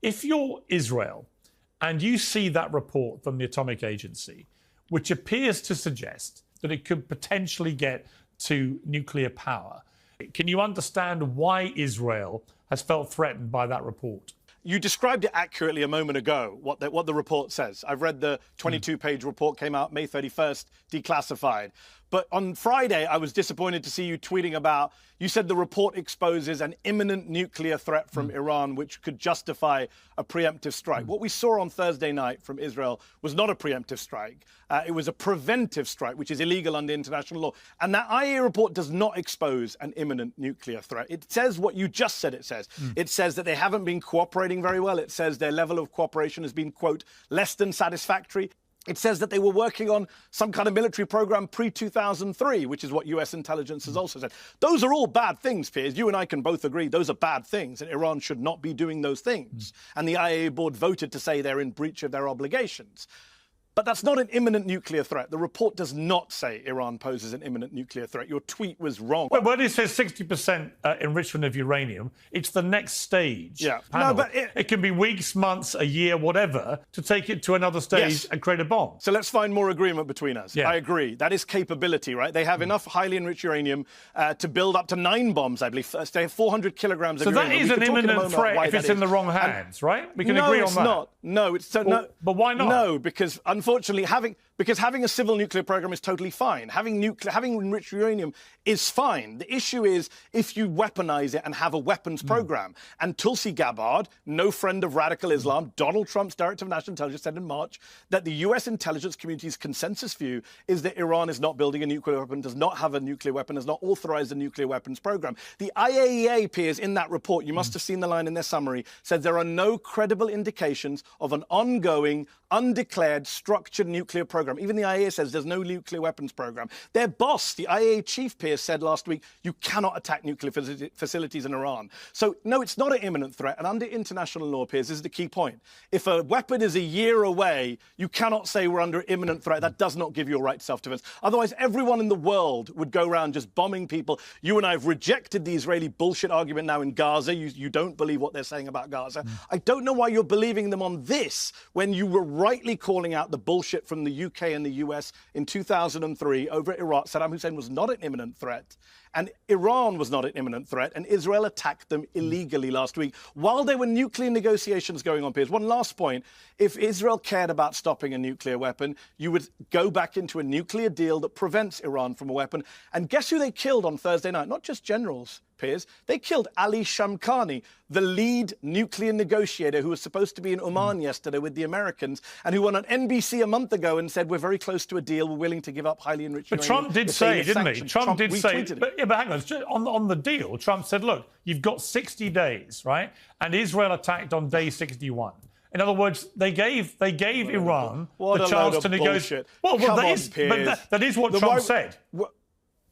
If you're Israel and you see that report from the Atomic Agency, which appears to suggest that it could potentially get to nuclear power, can you understand why Israel has felt threatened by that report? You described it accurately a moment ago, what the report says. I've read the 22-page report, came out May 31st, declassified. But on Friday, I was disappointed to see you tweeting about, you said the report exposes an imminent nuclear threat from Iran, which could justify a preemptive strike. What we saw on Thursday night from Israel was not a preemptive strike. It was a preventive strike, which is illegal under international law. And that IAEA report does not expose an imminent nuclear threat. It says what you just said it says. It says that they haven't been cooperating very well. It says their level of cooperation has been, quote, less than satisfactory. It says that they were working on some kind of military program pre-2003, which is what US intelligence has also said. Those are all bad things, Piers. You and I can both agree those are bad things, and Iran should not be doing those things. And the IAEA board voted to say they're in breach of their obligations. But that's not an imminent nuclear threat. The report does not say Iran poses an imminent nuclear threat. Your tweet was wrong. Well, when it says 60% enrichment of uranium, it's the next stage. Yeah. Panel. No, but it can be weeks, months, a year, whatever, to take it to another stage and create a bomb. So let's find more agreement between us. Yeah. I agree. That is capability, right? They have enough highly enriched uranium to build up to 9 bombs, I believe. They have 400 kilograms of uranium. So that is an imminent threat if it's in the wrong hands, right? We can agree on that. No, it's not. No, it's no. But why not? No, because unfortunately having a civil nuclear program is totally fine. Having enriched uranium is fine. The issue is if you weaponize it and have a weapons program. And Tulsi Gabbard, no friend of radical Islam, Donald Trump's director of national intelligence, said in March that the US intelligence community's consensus view is that Iran is not building a nuclear weapon, does not have a nuclear weapon, has not authorized a nuclear weapons program. The IAEA, Piers, in that report, you must have seen the line in their summary, said there are no credible indications of an ongoing, undeclared, structured nuclear program. Even the IAEA says there's no nuclear weapons program. Their boss, the IAEA chief, Piers, said last week, you cannot attack nuclear facilities in Iran. So, no, it's not an imminent threat. And under international law, Piers, this is the key point. If a weapon is a year away, you cannot say we're under imminent threat. That does not give you a right to self-defense. Otherwise, everyone in the world would go around just bombing people. You and I have rejected the Israeli bullshit argument now in Gaza. You don't believe what they're saying about Gaza. I don't know why you're believing them on this when you were rightly calling out the bullshit from the UK and the US in 2003 over Iraq. Saddam Hussein was not an imminent threat, and Iran was not an imminent threat, and Israel attacked them illegally last week while there were nuclear negotiations going on, Piers. One last point. If Israel cared about stopping a nuclear weapon, you would go back into a nuclear deal that prevents Iran from a weapon. And guess who they killed on Thursday night? Not just generals, Piers. They killed Ali Shamkhani, the lead nuclear negotiator who was supposed to be in Oman yesterday with the Americans and who went on NBC a month ago and said, we're very close to a deal, we're willing to give up highly enriched uranium. But Trump did say, didn't he? Trump did say, but hang on the deal, Trump said, look, you've got 60 days, right? And Israel attacked on day 61. In other words, they gave Iran the chance to negotiate. Well, that is what Trump said.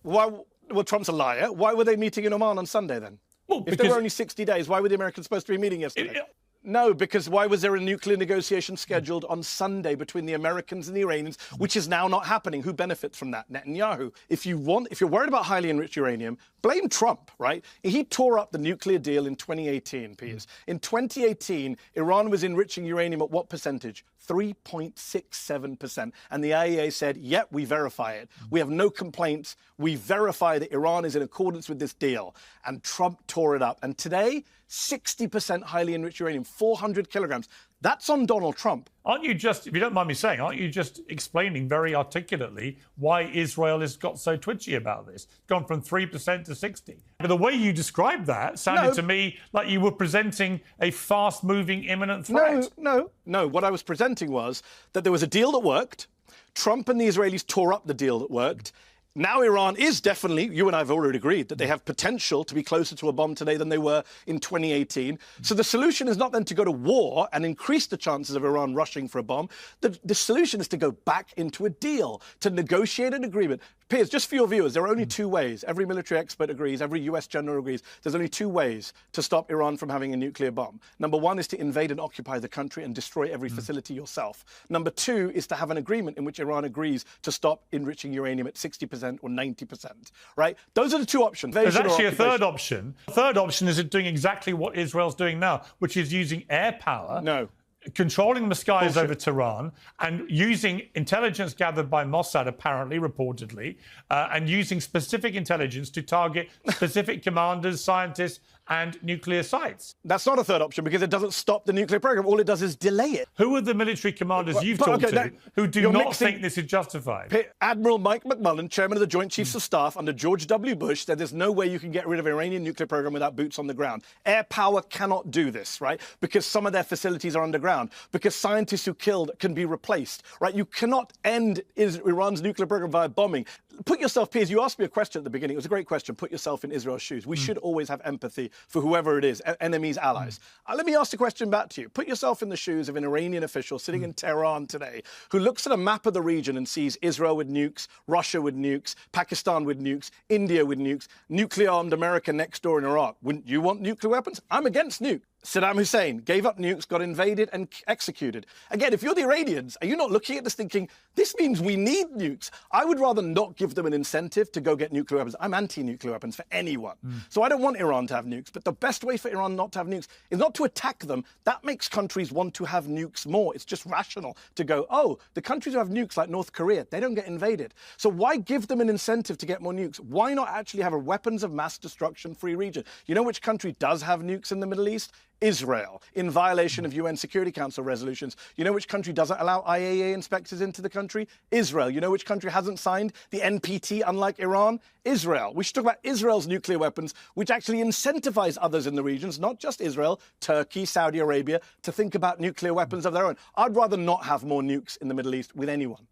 Well, Trump's a liar. Why were they meeting in Oman on Sunday then? Well, if there were only 60 days, why were the Americans supposed to be meeting yesterday? No, because why was there a nuclear negotiation scheduled on Sunday between the Americans and the Iranians, which is now not happening? Who benefits from that? Netanyahu. If you're worried about highly enriched uranium, blame Trump, right? He tore up the nuclear deal in 2018, Piers. In 2018, Iran was enriching uranium at what percentage? 3.67%. And the IAEA said, yep, we verify it. We have no complaints. We verify that Iran is in accordance with this deal. And Trump tore it up. And today, 60% highly enriched uranium, 400 kilograms. That's on Donald Trump. Aren't you just, if you don't mind me saying, aren't you just explaining very articulately why Israel has got so twitchy about this? It's gone from 3% to 60%. But the way you described that sounded to me like you were presenting a fast-moving imminent threat. No. What I was presenting was that there was a deal that worked. Trump and the Israelis tore up the deal that worked. Now Iran is definitely, you and I have already agreed, that they have potential to be closer to a bomb today than they were in 2018. So the solution is not then to go to war and increase the chances of Iran rushing for a bomb. The solution is to go back into a deal, to negotiate an agreement. Piers, just for your viewers, there are only two ways. Every military expert agrees, every US general agrees. There's only two ways to stop Iran from having a nuclear bomb. Number one is to invade and occupy the country and destroy every facility yourself. Number two is to have an agreement in which Iran agrees to stop enriching uranium at 60% or 90%, right? Those are the two options. There's actually a third option. The third option is doing exactly what Israel's doing now, which is using air power. No. Controlling the skies over Tehran and using intelligence gathered by Mossad, apparently, reportedly, and using specific intelligence to target specific commanders, scientists, and nuclear sites. That's not a third option because it doesn't stop the nuclear program. All it does is delay it. Who are the military commanders you've talked to who do not think this is justified? Admiral Mike McMullen, chairman of the Joint Chiefs of Staff under George W. Bush, said there's no way you can get rid of Iranian nuclear program without boots on the ground. Air power cannot do this, right? Because some of their facilities are underground. Because scientists who killed can be replaced, right? You cannot end Iran's nuclear program via bombing. Put yourself, Piers, you asked me a question at the beginning. It was a great question. Put yourself in Israel's shoes. We should always have empathy for whoever it is, enemies, allies. Let me ask the question back to you. Put yourself in the shoes of an Iranian official sitting in Tehran today who looks at a map of the region and sees Israel with nukes, Russia with nukes, Pakistan with nukes, India with nukes, nuclear-armed America next door in Iraq. Wouldn't you want nuclear weapons? I'm against nukes. Saddam Hussein gave up nukes, got invaded and executed. Again, if you're the Iranians, are you not looking at this thinking, this means we need nukes? I would rather not give them an incentive to go get nuclear weapons. I'm anti-nuclear weapons for anyone. So I don't want Iran to have nukes. But the best way for Iran not to have nukes is not to attack them. That makes countries want to have nukes more. It's just rational to go, oh, the countries who have nukes like North Korea, they don't get invaded. So why give them an incentive to get more nukes? Why not actually have a weapons of mass destruction free region? You know which country does have nukes in the Middle East? Israel, in violation of UN Security Council resolutions. You know which country doesn't allow IAEA inspectors into the country? Israel. You know which country hasn't signed the NPT, unlike Iran? Israel. We should talk about Israel's nuclear weapons, which actually incentivize others in the regions, not just Israel, Turkey, Saudi Arabia, to think about nuclear weapons of their own. I'd rather not have more nukes in the Middle East with anyone.